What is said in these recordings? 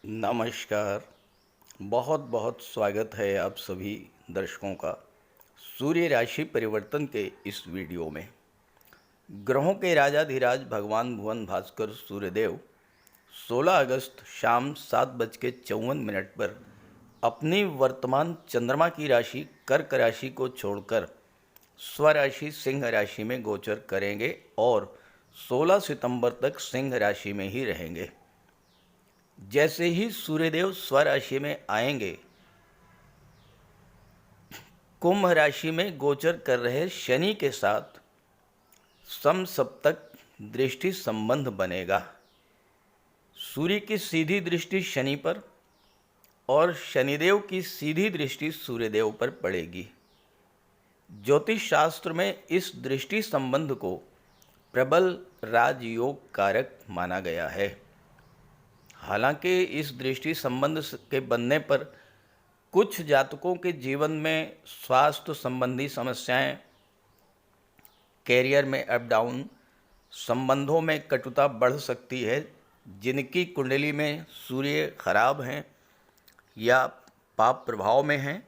नमस्कार। बहुत बहुत स्वागत है आप सभी दर्शकों का सूर्य राशि परिवर्तन के इस वीडियो में। ग्रहों के राजाधिराज भगवान भुवन भास्कर सूर्यदेव 16 अगस्त शाम 7:54 पर अपनी वर्तमान चंद्रमा की राशि कर्क राशि को छोड़कर स्वराशि सिंह राशि में गोचर करेंगे और 16 सितंबर तक सिंह राशि में ही रहेंगे। जैसे ही सूर्यदेव स्वराशि में आएंगे, कुंभ राशि में गोचर कर रहे शनि के साथ समसप्तक दृष्टि संबंध बनेगा। सूर्य की सीधी दृष्टि शनि पर और शनिदेव की सीधी दृष्टि सूर्यदेव पर पड़ेगी। ज्योतिष शास्त्र में इस दृष्टि संबंध को प्रबल राजयोग कारक माना गया है। हालांकि इस दृष्टि संबंध के बनने पर कुछ जातकों के जीवन में स्वास्थ्य संबंधी समस्याएं, कैरियर में अप डाउन, संबंधों में कटुता बढ़ सकती है। जिनकी कुंडली में सूर्य खराब हैं या पाप प्रभाव में हैं,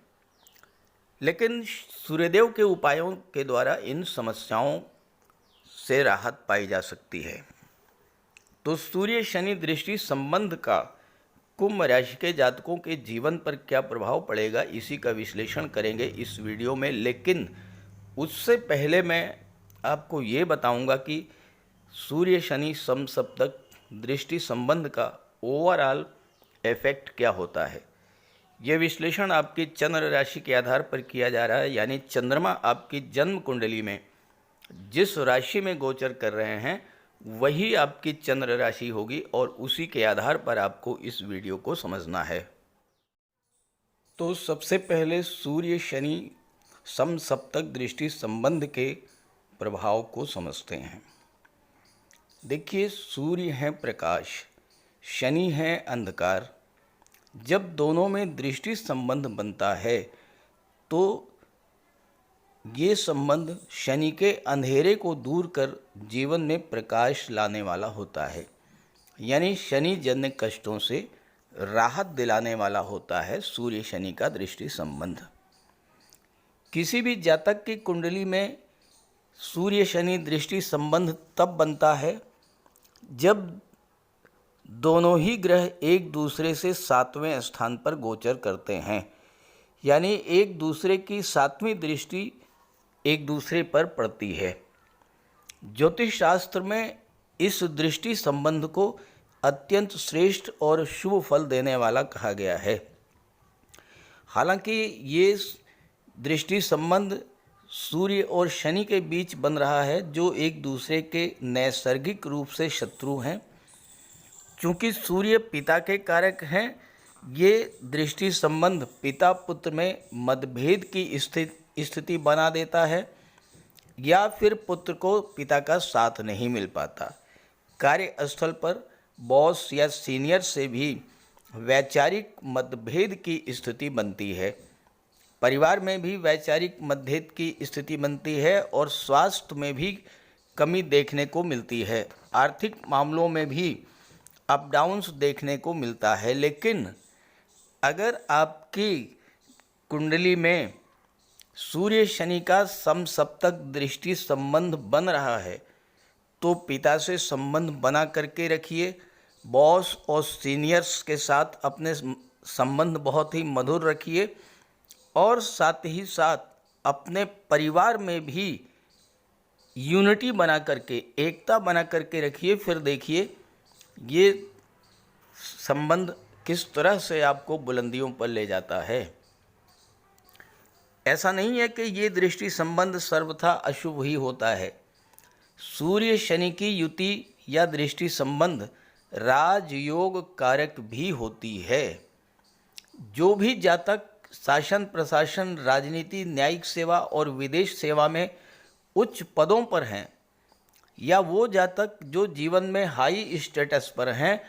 लेकिन सूर्यदेव के उपायों के द्वारा इन समस्याओं से राहत पाई जा सकती है। तो सूर्य शनि दृष्टि संबंध का कुंभ राशि के जातकों के जीवन पर क्या प्रभाव पड़ेगा, इसी का विश्लेषण करेंगे इस वीडियो में। लेकिन उससे पहले मैं आपको ये बताऊंगा कि सूर्य शनि समसप्तक दृष्टि संबंध का ओवरऑल इफेक्ट क्या होता है। यह विश्लेषण आपकी चंद्र राशि के आधार पर किया जा रहा है, यानी चंद्रमा आपकी जन्म कुंडली में जिस राशि में गोचर कर रहे हैं वही आपकी चंद्र राशि होगी और उसी के आधार पर आपको इस वीडियो को समझना है। तो सबसे पहले सूर्य शनि समसप्तक दृष्टि संबंध के प्रभाव को समझते हैं। देखिए, सूर्य है प्रकाश, शनि है अंधकार। जब दोनों में दृष्टि संबंध बनता है तो ये संबंध शनि के अंधेरे को दूर कर जीवन में प्रकाश लाने वाला होता है, यानी शनि जन्य कष्टों से राहत दिलाने वाला होता है सूर्य शनि का दृष्टि संबंध। किसी भी जातक की कुंडली में सूर्य शनि दृष्टि संबंध तब बनता है जब दोनों ही ग्रह एक दूसरे से 7वें स्थान पर गोचर करते हैं, यानी एक दूसरे की 7वीं दृष्टि एक दूसरे पर पड़ती है। ज्योतिष शास्त्र में इस दृष्टि संबंध को अत्यंत श्रेष्ठ और शुभ फल देने वाला कहा गया है। हालांकि ये दृष्टि संबंध सूर्य और शनि के बीच बन रहा है, जो एक दूसरे के नैसर्गिक रूप से शत्रु हैं। चूँकि सूर्य पिता के कारक हैं, ये दृष्टि संबंध पिता पुत्र में मतभेद की स्थिति बना देता है या फिर पुत्र को पिता का साथ नहीं मिल पाता। कार्यस्थल पर बॉस या सीनियर से भी वैचारिक मतभेद की स्थिति बनती है। परिवार में भी वैचारिक मतभेद की स्थिति बनती है और स्वास्थ्य में भी कमी देखने को मिलती है। आर्थिक मामलों में भी अप डाउन्स देखने को मिलता है। लेकिन अगर आपकी कुंडली में सूर्य शनि का समसप्तक दृष्टि संबंध बन रहा है तो पिता से संबंध बना करके रखिए। बॉस और सीनियर्स के साथ अपने संबंध बहुत ही मधुर रखिए और साथ ही साथ अपने परिवार में भी यूनिटी बना करके, एकता बना करके रखिए। फिर देखिए ये संबंध किस तरह से आपको बुलंदियों पर ले जाता है। ऐसा नहीं है कि ये दृष्टि संबंध सर्वथा अशुभ ही होता है। सूर्य शनि की युति या दृष्टि संबंध राजयोग कारक भी होती है। जो भी जातक शासन प्रशासन, राजनीति, न्यायिक सेवा और विदेश सेवा में उच्च पदों पर हैं, या वो जातक जो जीवन में हाई स्टेटस पर हैं,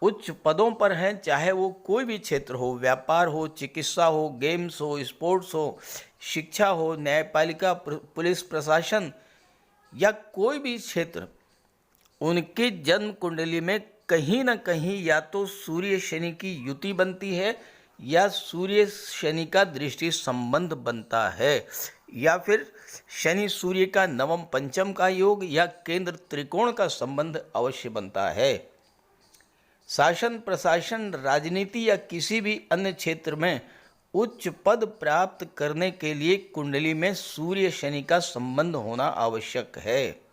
उच्च पदों पर हैं, चाहे वो कोई भी क्षेत्र हो, व्यापार हो, चिकित्सा हो, गेम्स हो, स्पोर्ट्स हो, शिक्षा हो, न्यायपालिका, पुलिस प्रशासन या कोई भी क्षेत्र, उनकी जन्म कुंडली में कहीं न कहीं या तो सूर्य शनि की युति बनती है या सूर्य शनि का दृष्टि संबंध बनता है, या फिर शनि सूर्य का नवम पंचम का योग या केंद्र त्रिकोण का संबंध अवश्य बनता है। शासन प्रशासन, राजनीति या किसी भी अन्य क्षेत्र में उच्च पद प्राप्त करने के लिए कुंडली में सूर्य शनि का संबंध होना आवश्यक है।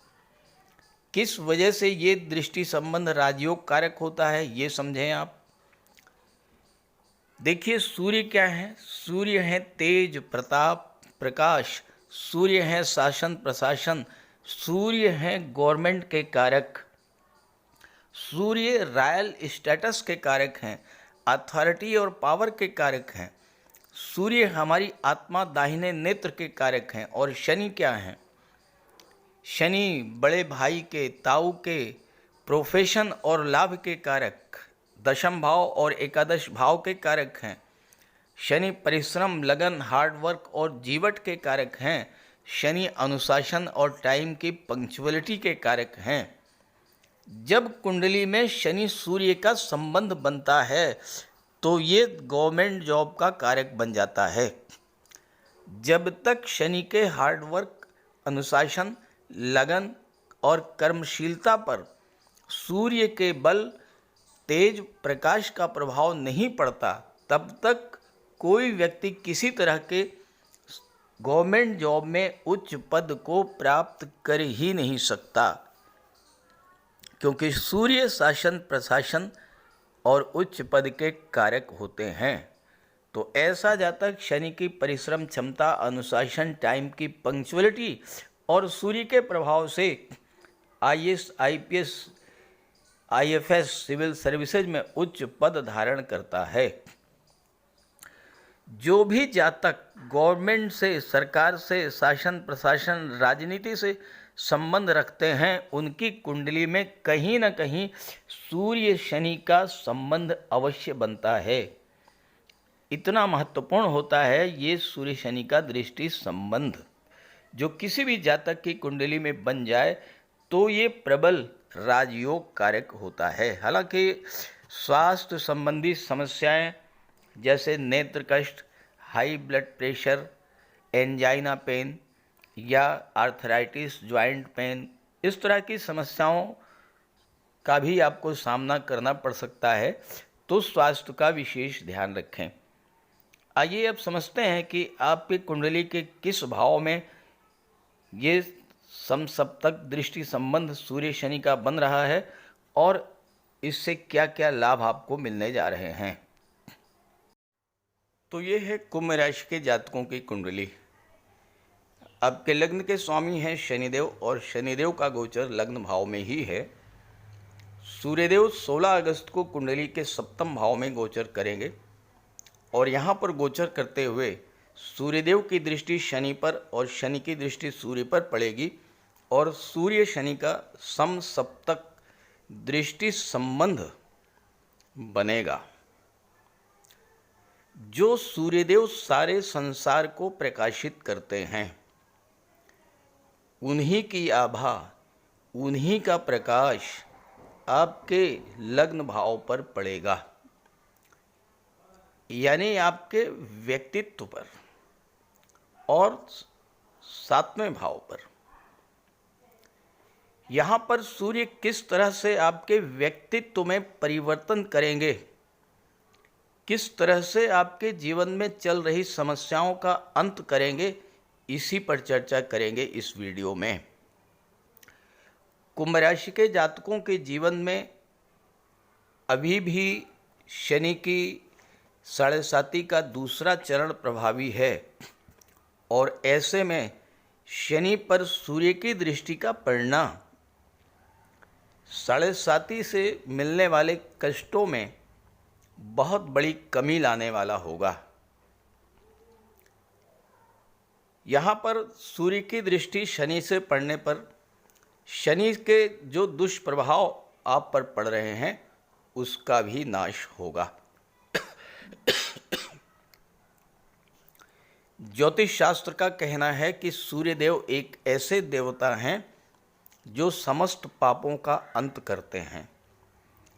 किस वजह से ये दृष्टि संबंध राजयोग कारक होता है, ये समझें आप। देखिए, सूर्य क्या है? सूर्य है तेज, प्रताप, प्रकाश। सूर्य है शासन प्रशासन। सूर्य है गवर्नमेंट के कारक। सूर्य रॉयल स्टेटस के कारक हैं, अथॉरिटी और पावर के कारक हैं। सूर्य हमारी आत्मा, दाहिने नेत्र के कारक हैं। और शनि क्या हैं? शनि बड़े भाई के, ताऊ के, प्रोफेशन और लाभ के कारक, दशम भाव और एकादश भाव के कारक हैं। शनि परिश्रम, लगन, हार्डवर्क और जीवट के कारक हैं। शनि अनुशासन और टाइम की पंक्चुअलिटी के कारक हैं। जब कुंडली में शनि सूर्य का संबंध बनता है तो ये गवर्नमेंट जॉब का कारक बन जाता है। जब तक शनि के हार्डवर्क, अनुशासन, लगन और कर्मशीलता पर सूर्य के बल, तेज, प्रकाश का प्रभाव नहीं पड़ता, तब तक कोई व्यक्ति किसी तरह के गवर्नमेंट जॉब में उच्च पद को प्राप्त कर ही नहीं सकता, क्योंकि सूर्य शासन प्रशासन और उच्च पद के कारक होते हैं। तो ऐसा जातक शनि की परिश्रम क्षमता, अनुशासन, टाइम की पंक्चुअलिटी और सूर्य के प्रभाव से IAS, IPS, IFS, civil services में उच्च पद धारण करता है। जो भी जातक गवर्नमेंट से, सरकार से, शासन प्रशासन, राजनीति से संबंध रखते हैं, उनकी कुंडली में कहीं न कहीं सूर्य शनि का संबंध अवश्य बनता है। इतना महत्वपूर्ण होता है ये सूर्य शनि का दृष्टि संबंध। जो किसी भी जातक की कुंडली में बन जाए तो ये प्रबल राजयोग कारक होता है। हालांकि स्वास्थ्य संबंधी समस्याएं जैसे नेत्र कष्ट, high blood pressure, angina pain या आर्थराइटिस, जॉइंट पेन, इस तरह की समस्याओं का भी आपको सामना करना पड़ सकता है, तो स्वास्थ्य का विशेष ध्यान रखें। आइए अब समझते हैं कि आपकी कुंडली के किस भाव में ये समसप्तक दृष्टि संबंध सूर्य शनि का बन रहा है और इससे क्या क्या लाभ आपको मिलने जा रहे हैं। तो ये है कुंभ राशि के जातकों की कुंडली। आपके लग्न के स्वामी हैं शनिदेव और शनिदेव का गोचर लग्न भाव में ही है। सूर्यदेव 16 अगस्त को कुंडली के सप्तम भाव में गोचर करेंगे और यहाँ पर गोचर करते हुए सूर्यदेव की दृष्टि शनि पर और शनि की दृष्टि सूर्य पर पड़ेगी और सूर्य शनि का समसप्तक दृष्टि संबंध बनेगा। जो सूर्यदेव सारे संसार को प्रकाशित करते हैं, उन्हीं की आभा, उन्हीं का प्रकाश आपके लग्न भाव पर पड़ेगा, यानी आपके व्यक्तित्व पर और 7वें भाव पर। यहाँ पर सूर्य किस तरह से आपके व्यक्तित्व में परिवर्तन करेंगे, किस तरह से आपके जीवन में चल रही समस्याओं का अंत करेंगे, इसी पर चर्चा करेंगे इस वीडियो में। कुंभ राशि के जातकों के जीवन में अभी भी शनि की 7.5 का दूसरा चरण प्रभावी है और ऐसे में शनि पर सूर्य की दृष्टि का पड़ना 7.5 से मिलने वाले कष्टों में बहुत बड़ी कमी लाने वाला होगा। यहाँ पर सूर्य की दृष्टि शनि से पड़ने पर शनि के जो दुष्प्रभाव आप पर पड़ रहे हैं उसका भी नाश होगा। ज्योतिष शास्त्र का कहना है कि सूर्यदेव एक ऐसे देवता हैं जो समस्त पापों का अंत करते हैं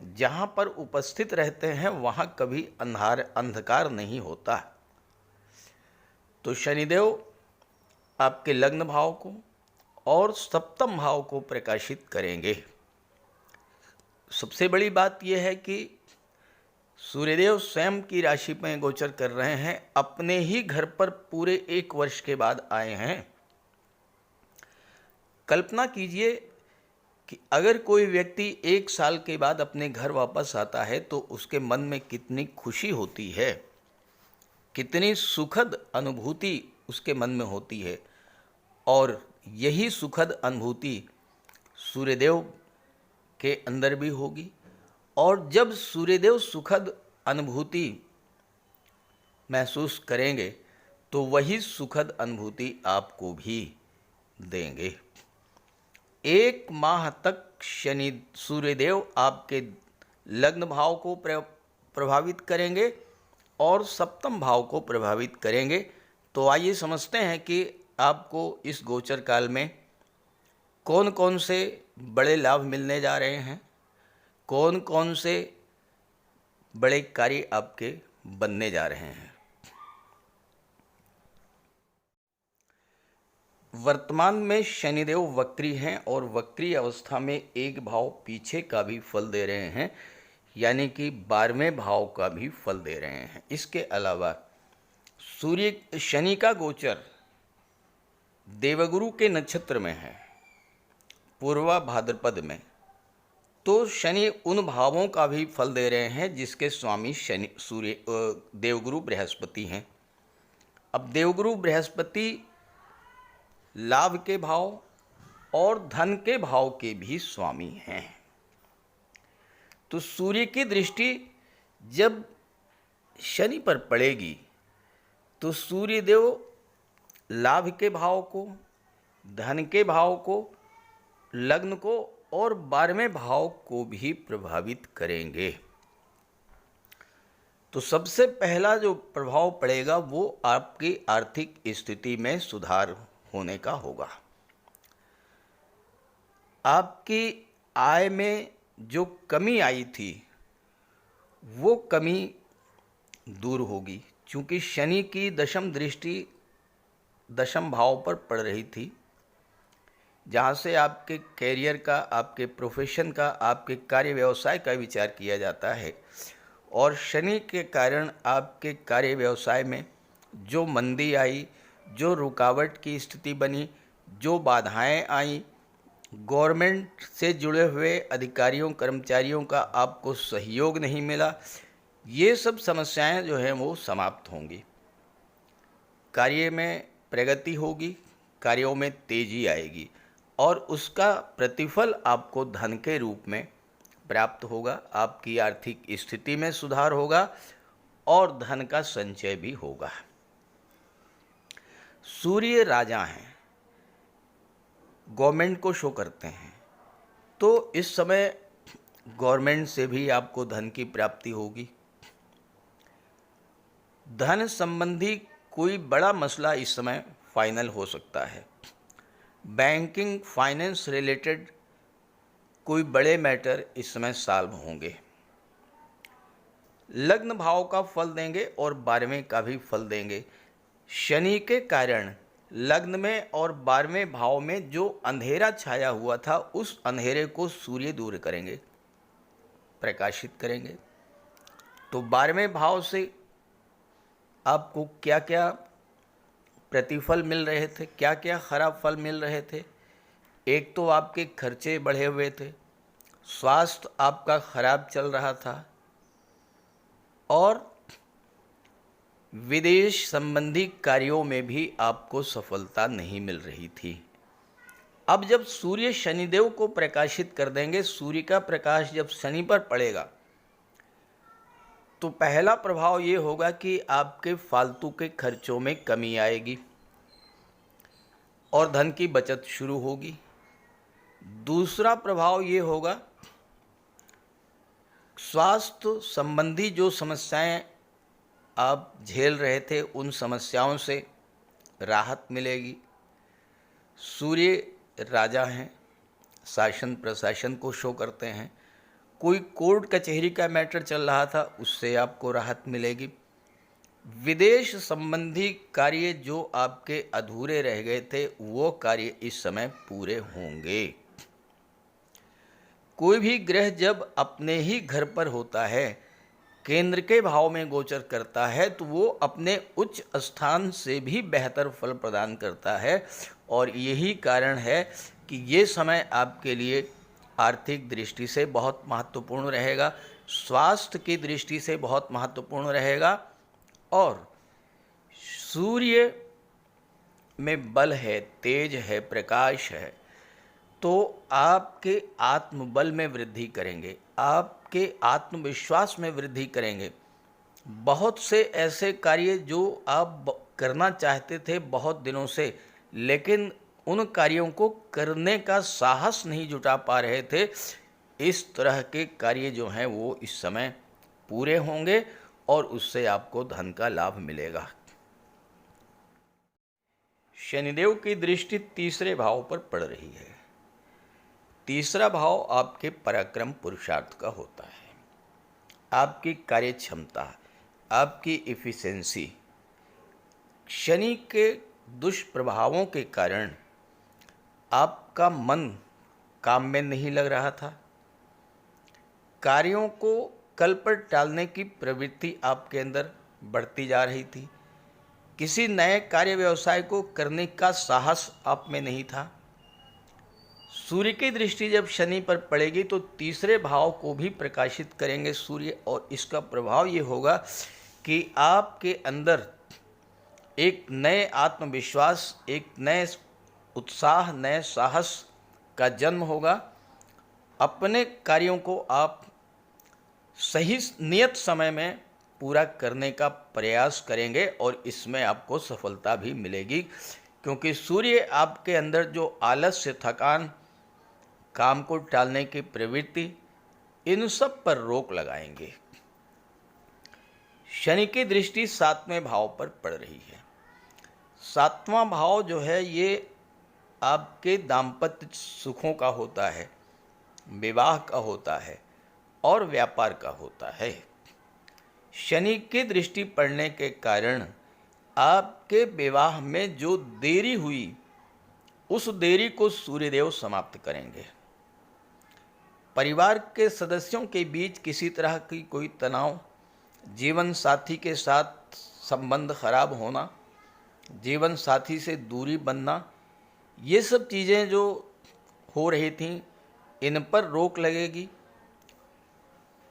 जहाँ पर उपस्थित रहते हैं वहाँ कभी अंधकार नहीं होता। तो शनिदेव आपके लग्न भाव को और सप्तम भाव को प्रकाशित करेंगे। सबसे बड़ी बात यह है कि सूर्यदेव स्वयं की राशि में गोचर कर रहे हैं, अपने ही घर पर पूरे 1 वर्ष के बाद आए हैं। कल्पना कीजिए कि अगर कोई व्यक्ति 1 साल के बाद अपने घर वापस आता है तो उसके मन में कितनी खुशी होती है, कितनी सुखद अनुभूति उसके मन में होती है। और यही सुखद अनुभूति सूर्यदेव के अंदर भी होगी। और जब सूर्यदेव सुखद अनुभूति महसूस करेंगे तो वही सुखद अनुभूति आपको भी देंगे। 1 माह तक सूर्यदेव आपके लग्न भाव को प्रभावित करेंगे और सप्तम भाव को प्रभावित करेंगे। तो आइए समझते हैं कि आपको इस गोचर काल में कौन कौन से बड़े लाभ मिलने जा रहे हैं, कौन कौन से बड़े कार्य आपके बनने जा रहे हैं। वर्तमान में शनिदेव वक्री हैं और वक्री अवस्था में 1 भाव पीछे का भी फल दे रहे हैं, यानी कि 12वें भाव का भी फल दे रहे हैं। इसके अलावा शनि का गोचर देवगुरु के नक्षत्र में है, पूर्वा भाद्रपद में। तो शनि उन भावों का भी फल दे रहे हैं जिसके स्वामी देवगुरु बृहस्पति हैं। अब देवगुरु बृहस्पति लाभ के भाव और धन के भाव के भी स्वामी हैं। तो सूर्य की दृष्टि जब शनि पर पड़ेगी तो सूर्यदेव लाभ के भाव को, धन के भाव को, लग्न को और 12वें भाव को भी प्रभावित करेंगे। तो सबसे पहला जो प्रभाव पड़ेगा वो आपकी आर्थिक स्थिति में सुधार होने का होगा। आपकी आय में जो कमी आई थी वो कमी दूर होगी, क्योंकि शनि की दशम दृष्टि दशम भाव पर पड़ रही थी, जहाँ से आपके कैरियर का, आपके प्रोफेशन का, आपके कार्य व्यवसाय का विचार किया जाता है। और शनि के कारण आपके कार्य व्यवसाय में जो मंदी आई, जो रुकावट की स्थिति बनी, जो बाधाएं आई, गवर्नमेंट से जुड़े हुए अधिकारियों कर्मचारियों का आपको सहयोग नहीं मिला, ये सब समस्याएं जो हैं वो समाप्त होंगी। कार्य में प्रगति होगी, कार्यों में तेजी आएगी और उसका प्रतिफल आपको धन के रूप में प्राप्त होगा। आपकी आर्थिक स्थिति में सुधार होगा और धन का संचय भी होगा। सूर्य राजा हैं, गवर्नमेंट को शो करते हैं, तो इस समय गवर्नमेंट से भी आपको धन की प्राप्ति होगी। धन संबंधी कोई बड़ा मसला इस समय फाइनल हो सकता है। बैंकिंग, फाइनेंस रिलेटेड कोई बड़े मैटर इस समय सॉल्व होंगे। लग्न भाव का फल देंगे और 12वें का भी फल देंगे। शनि के कारण लग्न में और 12वें भाव में जो अंधेरा छाया हुआ था उस अंधेरे को सूर्य दूर करेंगे, प्रकाशित करेंगे। तो 12वें भाव से आपको क्या क्या प्रतिफल मिल रहे थे, क्या क्या खराब फल मिल रहे थे। एक तो आपके खर्चे बढ़े हुए थे, स्वास्थ्य आपका खराब चल रहा था और विदेश संबंधी कार्यों में भी आपको सफलता नहीं मिल रही थी। अब जब सूर्य शनिदेव को प्रकाशित कर देंगे, सूर्य का प्रकाश जब शनि पर पड़ेगा तो पहला प्रभाव ये होगा कि आपके फालतू के खर्चों में कमी आएगी और धन की बचत शुरू होगी। दूसरा प्रभाव ये होगा, स्वास्थ्य संबंधी जो समस्याएं आप झेल रहे थे उन समस्याओं से राहत मिलेगी। सूर्य राजा हैं, शासन प्रशासन को शो करते हैं कोई कोर्ट कचहरी का मैटर चल रहा था, उससे आपको राहत मिलेगी। विदेश संबंधी कार्य जो आपके अधूरे रह गए थे, वो कार्य इस समय पूरे होंगे। कोई भी ग्रह जब अपने ही घर पर होता है, केंद्र के भाव में गोचर करता है, तो वो अपने उच्च स्थान से भी बेहतर फल प्रदान करता है। और यही कारण है कि ये समय आपके लिए आर्थिक दृष्टि से बहुत महत्वपूर्ण रहेगा, स्वास्थ्य की दृष्टि से बहुत महत्वपूर्ण रहेगा। और सूर्य में बल है, तेज है, प्रकाश है, तो आपके आत्मबल में वृद्धि करेंगे, आपके आत्मविश्वास में वृद्धि करेंगे। बहुत से ऐसे कार्य जो आप करना चाहते थे बहुत दिनों से, लेकिन उन कार्यों को करने का साहस नहीं जुटा पा रहे थे, इस तरह के कार्य जो हैं वो इस समय पूरे होंगे और उससे आपको धन का लाभ मिलेगा। शनिदेव की दृष्टि तीसरे भाव पर पड़ रही है। तीसरा भाव आपके पराक्रम पुरुषार्थ का होता है, आपकी कार्य क्षमता, आपकी इफ़िशेंसी। शनि के दुष्प्रभावों के कारण आपका मन काम में नहीं लग रहा था, कार्यों को कल पर टालने की प्रवृत्ति आपके अंदर बढ़ती जा रही थी, किसी नए कार्य व्यवसाय को करने का साहस आप में नहीं था। सूर्य की दृष्टि जब शनि पर पड़ेगी तो तीसरे भाव को भी प्रकाशित करेंगे सूर्य, और इसका प्रभाव ये होगा कि आपके अंदर एक नए आत्मविश्वास, एक नए उत्साह, नए साहस का जन्म होगा। अपने कार्यों को आप सही नियत समय में पूरा करने का प्रयास करेंगे और इसमें आपको सफलता भी मिलेगी, क्योंकि सूर्य आपके अंदर जो आलस्य, थकान, काम को टालने की प्रवृत्ति, इन सब पर रोक लगाएंगे। शनि की दृष्टि 7वें भाव पर पड़ रही है। 7वां भाव जो है ये आपके दाम्पत्य सुखों का होता है, विवाह का होता है और व्यापार का होता है। शनि की दृष्टि पड़ने के कारण आपके विवाह में जो देरी हुई, उस देरी को सूर्यदेव समाप्त करेंगे। परिवार के सदस्यों के बीच किसी तरह की कोई तनाव, जीवन साथी के साथ संबंध खराब होना, जीवन साथी से दूरी बनना, ये सब चीज़ें जो हो रही थीं, इन पर रोक लगेगी।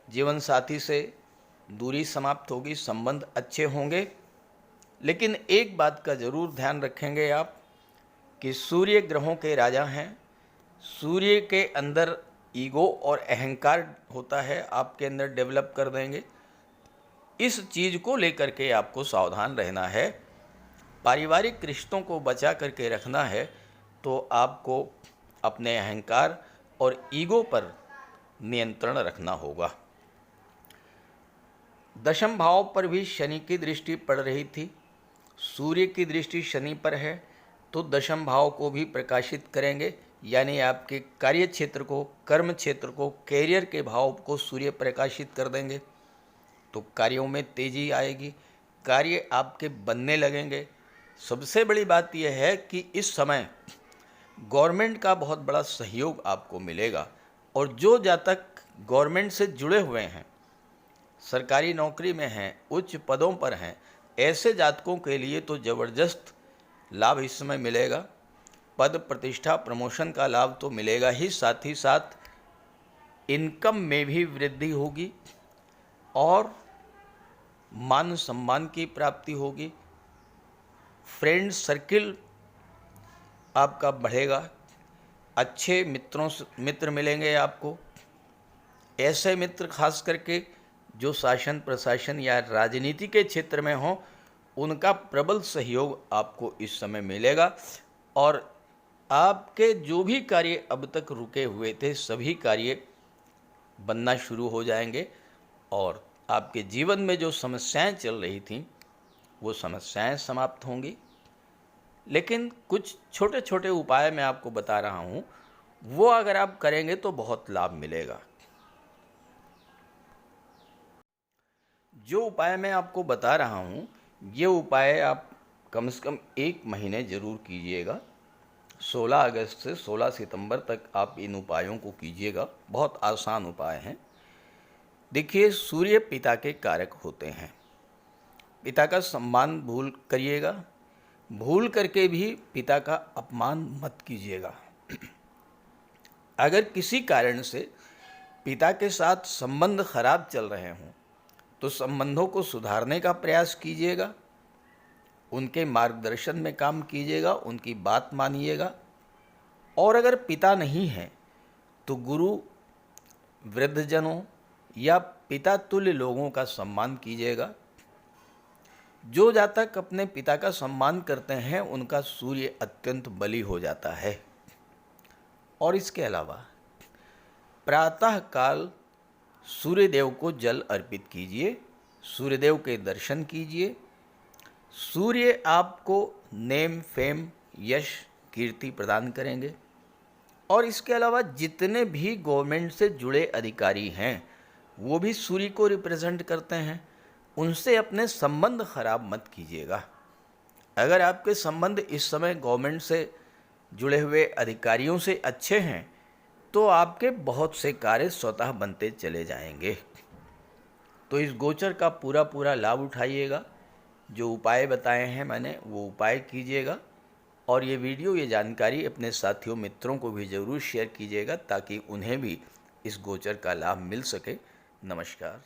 जीवन साथी से दूरी समाप्त होगी, संबंध अच्छे होंगे। लेकिन एक बात का ज़रूर ध्यान रखेंगे आप कि सूर्य ग्रहों के राजा हैं। सूर्य के अंदर ईगो और अहंकार होता है, आपके अंदर डेवलप कर देंगे। इस चीज़ को लेकर के आपको सावधान रहना है। पारिवारिक रिश्तों को बचा करके रखना है, तो आपको अपने अहंकार और ईगो पर नियंत्रण रखना होगा। दशम भाव पर भी शनि की दृष्टि पड़ रही थी। सूर्य की दृष्टि शनि पर है, तो दशम भाव को भी प्रकाशित करेंगे, यानी आपके कार्य क्षेत्र को, कर्म क्षेत्र को, कैरियर के भाव को सूर्य प्रकाशित कर देंगे। तो कार्यों में तेजी आएगी, कार्य आपके बनने लगेंगे। सबसे बड़ी बात यह है कि इस समय गवर्नमेंट का बहुत बड़ा सहयोग आपको मिलेगा, और जो जातक गवर्नमेंट से जुड़े हुए हैं, सरकारी नौकरी में हैं, उच्च पदों पर हैं, ऐसे जातकों के लिए तो ज़बरदस्त लाभ इस समय मिलेगा। पद, प्रतिष्ठा, प्रमोशन का लाभ तो मिलेगा ही, साथ ही साथ इनकम में भी वृद्धि होगी और मान सम्मान की प्राप्ति होगी। फ्रेंड सर्किल आपका बढ़ेगा, अच्छे मित्र मिलेंगे आपको। ऐसे मित्र खास करके जो शासन प्रशासन या राजनीति के क्षेत्र में हों, उनका प्रबल सहयोग आपको इस समय मिलेगा, और आपके जो भी कार्य अब तक रुके हुए थे, सभी कार्य बनना शुरू हो जाएंगे, और आपके जीवन में जो समस्याएं चल रही थीं, वो समस्याएं समाप्त होंगी। लेकिन कुछ छोटे छोटे उपाय मैं आपको बता रहा हूँ, वो अगर आप करेंगे तो बहुत लाभ मिलेगा। जो उपाय मैं आपको बता रहा हूँ, ये उपाय आप कम से कम 1 महीने ज़रूर कीजिएगा। 16 अगस्त से 16 सितंबर तक आप इन उपायों को कीजिएगा। बहुत आसान उपाय हैं। देखिए, सूर्य पिता के कारक होते हैं। पिता का सम्मान भूल करिएगा, भूल करके भी पिता का अपमान मत कीजिएगा। अगर किसी कारण से पिता के साथ संबंध खराब चल रहे हों तो संबंधों को सुधारने का प्रयास कीजिएगा, उनके मार्गदर्शन में काम कीजिएगा, उनकी बात मानिएगा। और अगर पिता नहीं है तो गुरु, वृद्धजनों या पिता तुल्य लोगों का सम्मान कीजिएगा। जो जातक अपने पिता का सम्मान करते हैं उनका सूर्य अत्यंत बली हो जाता है। और इसके अलावा प्रातः काल सूर्यदेव को जल अर्पित कीजिए, सूर्यदेव के दर्शन कीजिए। सूर्य आपको नेम, फेम, यश, कीर्ति प्रदान करेंगे। और इसके अलावा जितने भी गवर्नमेंट से जुड़े अधिकारी हैं वो भी सूर्य को रिप्रेजेंट करते हैं, उनसे अपने संबंध खराब मत कीजिएगा। अगर आपके संबंध इस समय गवर्नमेंट से जुड़े हुए अधिकारियों से अच्छे हैं तो आपके बहुत से कार्य स्वतः बनते चले जाएंगे। तो इस गोचर का पूरा लाभ उठाइएगा। जो उपाय बताए हैं मैंने वो उपाय कीजिएगा। और ये वीडियो, ये जानकारी अपने साथियों, मित्रों को भी ज़रूर शेयर कीजिएगा ताकि उन्हें भी इस गोचर का लाभ मिल सके। नमस्कार।